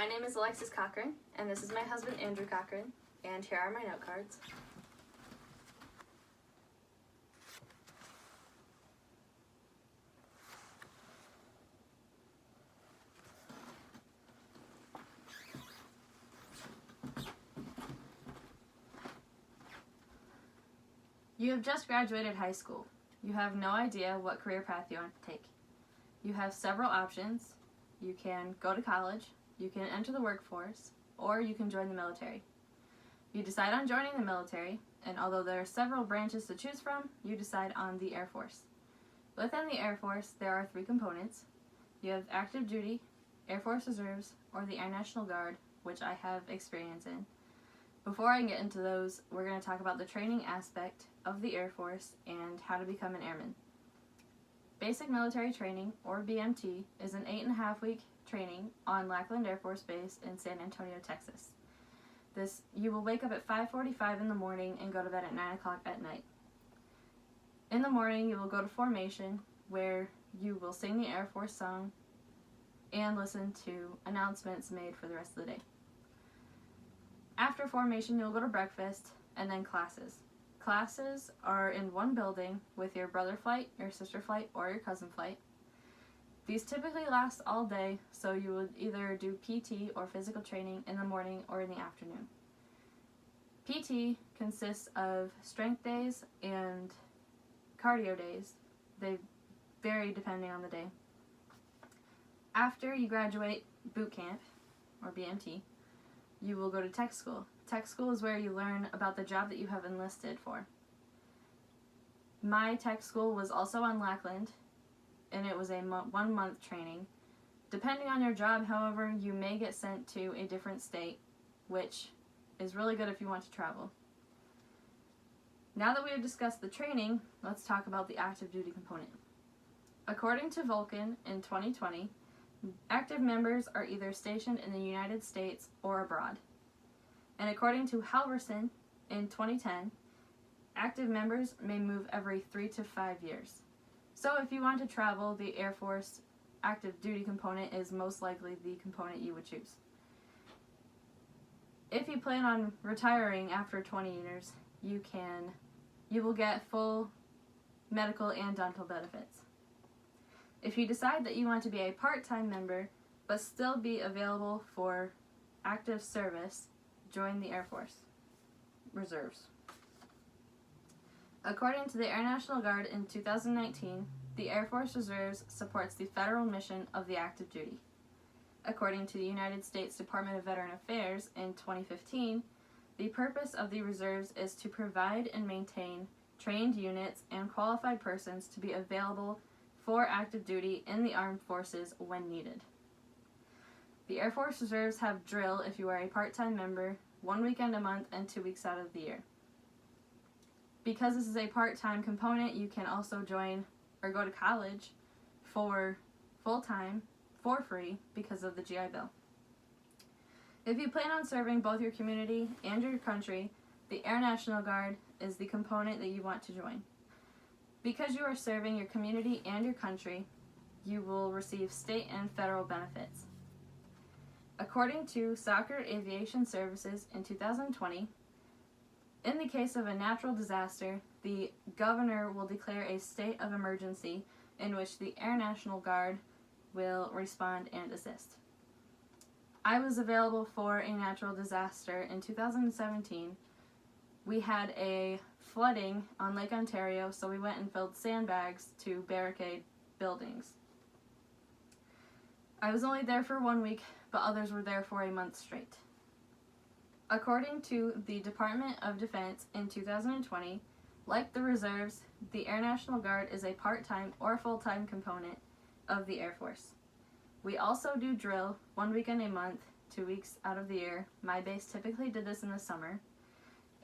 My name is Alexis Cochran, and this is my husband Andrew Cochran, and here are my note cards. You have just graduated high school. You have no idea what career path you want to take. You have several options. You can go to college, you can enter the workforce, or you can join the military. You decide on joining the military, and although there are several branches to choose from, you decide on the Air Force. Within the Air Force, there are 3 components. You have active duty, Air Force Reserves, or the Air National Guard, which I have experience in. Before I get into those, we're going to talk about the training aspect of the Air Force and how to become an airman. Basic Military Training, or BMT, is an 8.5-week training on Lackland Air Force Base in San Antonio, Texas. You will wake up at 5:45 in the morning and go to bed at 9 o'clock at night. In the morning, you will go to formation, where you will sing the Air Force song and listen to announcements made for the rest of the day. After formation, you'll go to breakfast and then classes. Classes are in one building with your brother flight, your sister flight, or your cousin flight. These typically last all day, so you would either do PT or physical training in the morning or in the afternoon. PT consists of strength days and cardio days. They vary depending on the day. After you graduate boot camp, or BMT, you will go to tech school. Tech school is where you learn about the job that you have enlisted for. My tech school was also on Lackland, and it was a 1-month training. Depending on your job, however, you may get sent to a different state, which is really good if you want to travel. Now that we have discussed the training, let's talk about the active duty component. According to Vulcan in 2020, active members are either stationed in the United States or abroad. And according to Halverson in 2010, active members may move every 3 to 5 years. So if you want to travel, the Air Force active duty component is most likely the component you would choose. If you plan on retiring after 20 years, you will get full medical and dental benefits. If you decide that you want to be a part-time member but still be available for active service, join the Air Force Reserves. According to the Air National Guard in 2019, the Air Force Reserves supports the federal mission of the active duty. According to the United States Department of Veteran Affairs in 2015, the purpose of the reserves is to provide and maintain trained units and qualified persons to be available for active duty in the armed forces when needed. The Air Force Reserves have drill if you are a part-time member, 1 weekend a month and 2 weeks out of the year. Because this is a part-time component, you can also join or go to college for full-time for free because of the GI Bill. If you plan on serving both your community and your country, the Air National Guard is the component that you want to join. Because you are serving your community and your country, you will receive state and federal benefits. According to Soccer Aviation Services in 2020, in the case of a natural disaster, the governor will declare a state of emergency in which the Air National Guard will respond and assist. I was available for a natural disaster in 2017. We had a flooding on Lake Ontario, so we went and filled sandbags to barricade buildings. I was only there for 1 week, but others were there for a month straight. According to the Department of Defense in 2020, like the reserves, the Air National Guard is a part-time or full-time component of the Air Force. We also do drill 1 weekend a month, 2 weeks out of the year. My base typically did this in the summer.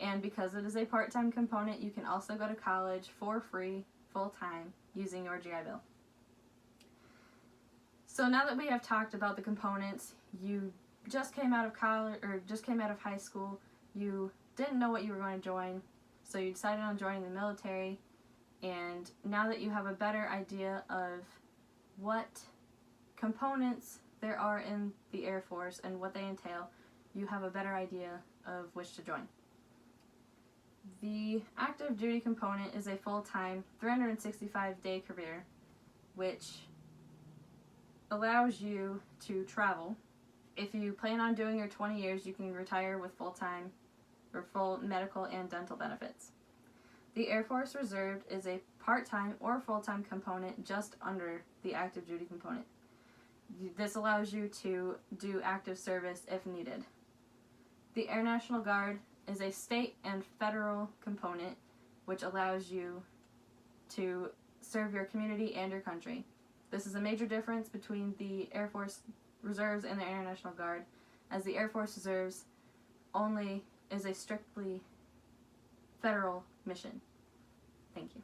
And because it is a part-time component, you can also go to college for free, full-time, using your GI Bill. So now that we have talked about the components, you just came out of college or just came out of high school, you didn't know what you were going to join, so you decided on joining the military, and now that you have a better idea of what components there are in the Air Force and what they entail, you have a better idea of which to join. The active duty component is a full-time 365-day career which allows you to travel. If you plan on doing your 20 years, you can retire with full-time or full medical and dental benefits. The Air Force Reserve is a part-time or full-time component just under the active duty component. This allows you to do active service if needed. The Air National Guard is a state and federal component which allows you to serve your community and your country. This is a major difference between the Air Force Reserves and the Air National Guard, as the Air Force Reserves only is a strictly federal mission. Thank you.